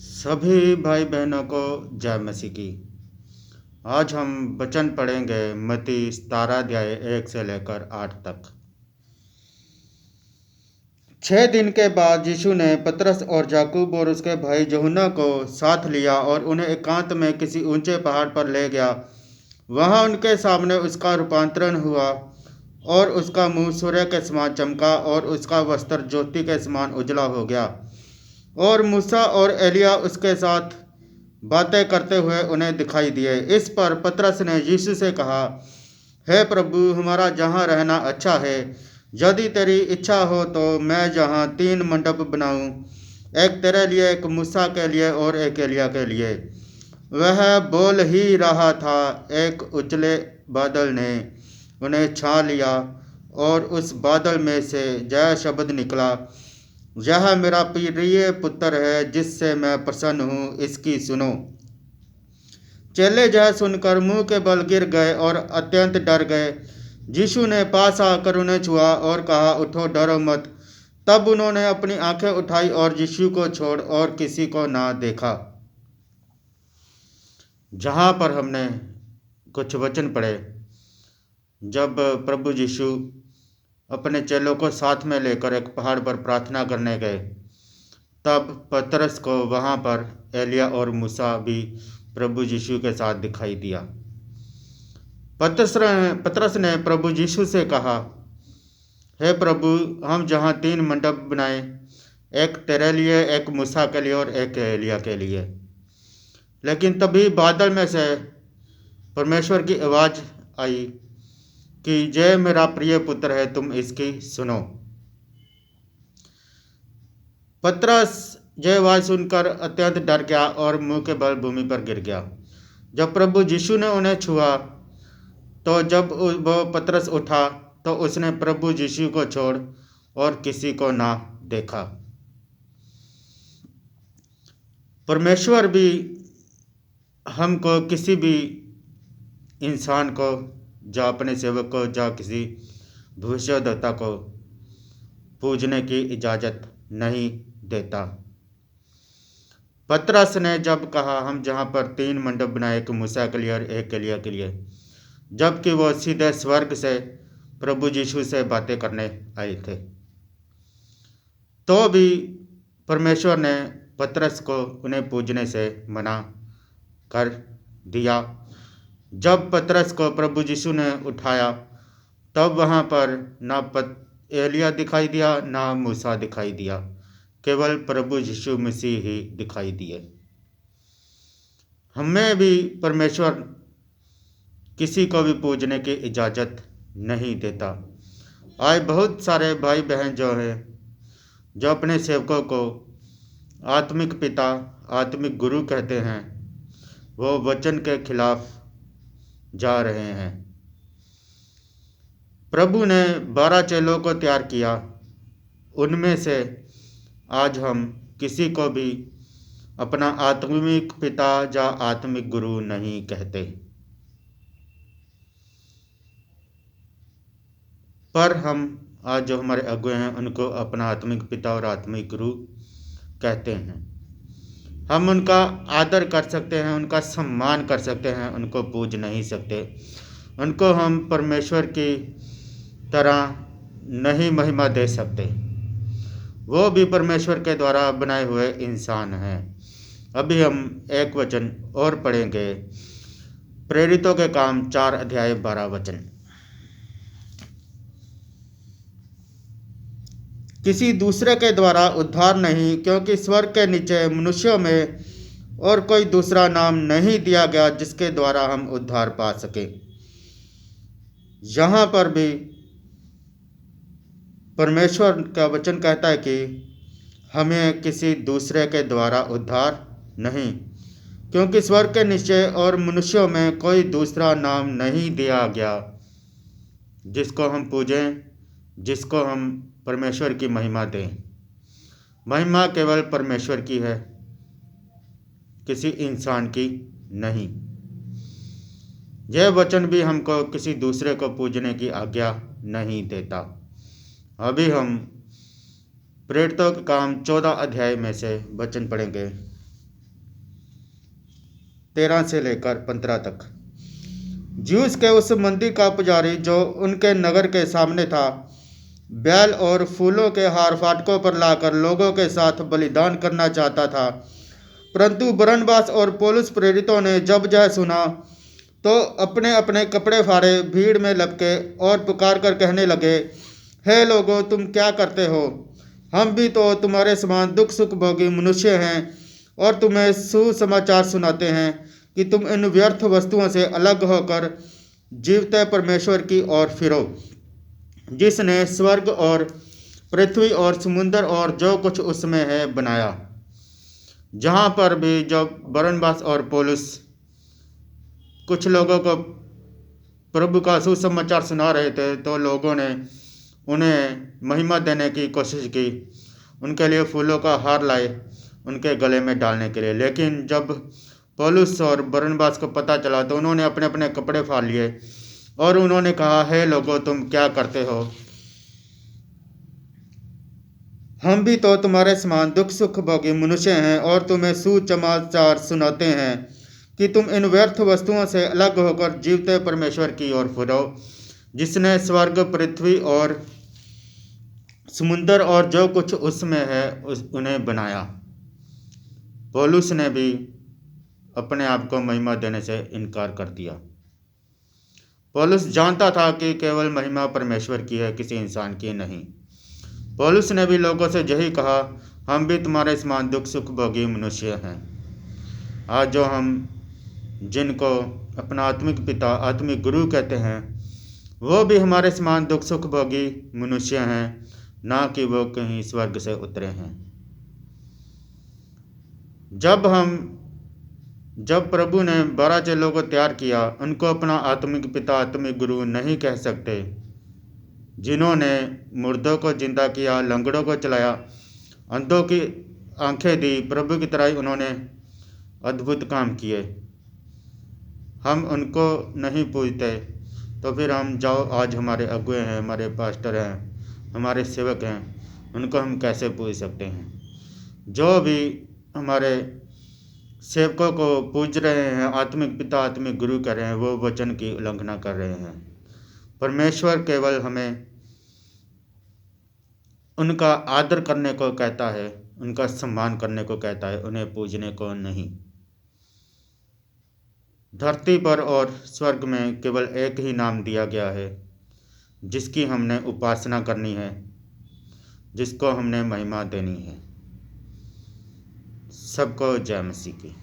सभी भाई बहनों को जय मसीह की। आज हम वचन पढ़ेंगे मत्ती 17 अध्याय 1 से लेकर 8 तक। 6 दिन के बाद यीशु ने पतरस और याकूब और उसके भाई यूहन्ना को साथ लिया और उन्हें एकांत में किसी ऊंचे पहाड़ पर ले गया। वहां उनके सामने उसका रूपांतरण हुआ और उसका मुंह सूर्य के समान चमका और उसका वस्त्र ज्योति के समान उजला हो गया। और मूसा और एलिया उसके साथ बातें करते हुए उन्हें दिखाई दिए। इस पर पतरस ने यीशु से कहा, हे प्रभु, हमारा जहाँ रहना अच्छा है। यदि तेरी इच्छा हो तो मैं यहाँ 3 मंडप बनाऊं, एक तेरे लिए, एक मूसा के लिए और एक एलिया के लिए। वह बोल ही रहा था, एक उजले बादल ने उन्हें छा लिया और उस बादल में से जय शब्द निकला, यह मेरा प्रिय पुत्र है जिससे मैं प्रसन्न हूँ, इसकी सुनो। चेले यह सुनकर मुंह के बल गिर गए और अत्यंत डर गए। यीशु ने पास आकर उन्हें छुआ और कहा, उठो, डरो मत। तब उन्होंने अपनी आंखें उठाई और यीशु को छोड़ और किसी को ना देखा। जहाँ पर हमने कुछ वचन पढ़े, जब प्रभु यीशु अपने चेलों को साथ में लेकर एक पहाड़ पर प्रार्थना करने गए, तब पतरस को वहाँ पर एलिया और मूसा भी प्रभु यीशु के साथ दिखाई दिया। पतरस ने प्रभु यीशु से कहा, हे प्रभु, हम जहाँ 3 मंडप बनाए, एक तेरे लिए, एक मूसा के लिए और एक एलिया के लिए। लेकिन तभी बादल में से परमेश्वर की आवाज़ आई कि ये मेरा प्रिय पुत्र है, तुम इसकी सुनो। पतरस यह आवाज़ सुनकर अत्यंत डर गया और मुंह के बल भूमि पर गिर गया। जब प्रभु यीशु ने उन्हें छुआ तो जब वो पतरस उठा तो उसने प्रभु यीशु को छोड़ और किसी को ना देखा। परमेश्वर भी हमको, किसी भी इंसान को, या अपने सेवक को, या किसी भविष्यद्वक्ता को पूजने की इजाज़त नहीं देता। पतरस ने जब कहा, हम जहाँ पर 3 मंडप बनाए, एक मूसा के लिए और एक एलिया के लिए, जबकि वो सीधे स्वर्ग से प्रभु यीशु से बातें करने आए थे, तो भी परमेश्वर ने पतरस को उन्हें पूजने से मना कर दिया। जब पतरस को प्रभु यीशु ने उठाया तब वहाँ पर ना एलिया दिखाई दिया, ना मूसा दिखाई दिया, केवल प्रभु यीशु मसीह ही दिखाई दिए। हमें भी परमेश्वर किसी को भी पूजने की इजाज़त नहीं देता। आज बहुत सारे भाई बहन जो हैं, जो अपने सेवकों को आत्मिक पिता, आत्मिक गुरु कहते हैं, वो वचन के खिलाफ जा रहे हैं। प्रभु ने 12 चेलों को तैयार किया, उनमें से आज हम किसी को भी अपना आत्मिक पिता या आत्मिक गुरु नहीं कहते, पर हम आज जो हमारे अगुए हैं उनको अपना आत्मिक पिता और आत्मिक गुरु कहते हैं। हम उनका आदर कर सकते हैं, उनका सम्मान कर सकते हैं, उनको पूज नहीं सकते। उनको हम परमेश्वर की तरह नहीं महिमा दे सकते। वो भी परमेश्वर के द्वारा बनाए हुए इंसान हैं। अभी हम एक वचन और पढ़ेंगे, प्रेरितों के काम 4 अध्याय 12 वचन। किसी दूसरे के द्वारा उद्धार नहीं, क्योंकि स्वर्ग के नीचे मनुष्यों में और कोई दूसरा नाम नहीं दिया गया जिसके द्वारा हम उद्धार पा सके। यहाँ पर भी परमेश्वर का वचन कहता है कि हमें किसी दूसरे के द्वारा उद्धार नहीं, क्योंकि स्वर्ग के नीचे और मनुष्यों में कोई दूसरा नाम नहीं दिया गया जिसको हम पूजें, जिसको हम परमेश्वर की महिमा दें। महिमा केवल परमेश्वर की है, किसी इंसान की नहीं। यह वचन भी हमको किसी दूसरे को पूजने की आज्ञा नहीं देता। अभी हम प्रेरितों के काम 14 अध्याय में से वचन पढ़ेंगे। 13 से लेकर 15 तक। ज्यूस के उस मंदिर का पुजारी जो उनके नगर के सामने था, बैल और फूलों के हार फाटकों पर लाकर लोगों के साथ बलिदान करना चाहता था। परंतु बरनबास और पौलुस प्रेरितों ने जब यह सुना तो अपने अपने कपड़े फाड़े, भीड़ में लपके और पुकार कर कहने लगे, हे लोगों, तुम क्या करते हो? हम भी तो तुम्हारे समान दुख सुख भोगी मनुष्य हैं और तुम्हें सुसमाचार सुनाते हैं कि तुम इन व्यर्थ वस्तुओं से अलग होकर जीवते परमेश्वर की ओर फिरो, जिसने स्वर्ग और पृथ्वी और समुद्र और जो कुछ उसमें है बनाया। जहाँ पर भी जब बरनबास और पौलुस कुछ लोगों को प्रभु का सुसमाचार सुना रहे थे तो लोगों ने उन्हें महिमा देने की कोशिश की, उनके लिए फूलों का हार लाए उनके गले में डालने के लिए। लेकिन जब पौलुस और बरनबास को पता चला तो उन्होंने अपने अपने कपड़े फाड़ लिए और उन्होंने कहा, हे लोगों, तुम क्या करते हो? हम भी तो तुम्हारे समान दुख सुख भोगी मनुष्य हैं और तुम्हें सुसमाचार सुनाते हैं कि तुम इन व्यर्थ वस्तुओं से अलग होकर जीवते परमेश्वर की ओर फिरो, जिसने स्वर्ग पृथ्वी और समुद्र और जो कुछ उसमें है उन्हें बनाया। पौलुस ने भी अपने आप को महिमा देने से इनकार कर दिया। पौलुस जानता था कि केवल महिमा परमेश्वर की है, किसी इंसान की नहीं। पौलुस ने भी लोगों से यही कहा, हम भी तुम्हारे समान दुख सुख भोगी मनुष्य हैं। आज जो हम जिनको अपना आत्मिक पिता आत्मिक गुरु कहते हैं, वो भी हमारे समान दुख सुख भोगी मनुष्य हैं, ना कि वो कहीं स्वर्ग से उतरे हैं। जब प्रभु ने 12 चेलों को तैयार किया, उनको अपना आत्मिक पिता आत्मिक गुरु नहीं कह सकते, जिन्होंने मुर्दों को जिंदा किया, लंगड़ों को चलाया, अंधों की आंखें दी, प्रभु की तरह ही उन्होंने अद्भुत काम किए। हम उनको नहीं पूजते तो फिर हम जाओ, आज हमारे अगुए हैं, हमारे पास्टर हैं, हमारे सेवक हैं, उनको हम कैसे पूज सकते हैं? जो भी हमारे सेवकों को पूज रहे हैं, आत्मिक पिता आत्मिक गुरु कर रहे हैं, वो वचन की उल्लंघना कर रहे हैं। परमेश्वर केवल हमें उनका आदर करने को कहता है, उनका सम्मान करने को कहता है, उन्हें पूजने को नहीं। धरती पर और स्वर्ग में केवल एक ही नाम दिया गया है जिसकी हमने उपासना करनी है, जिसको हमने महिमा देनी है। सबको जय मसीह की।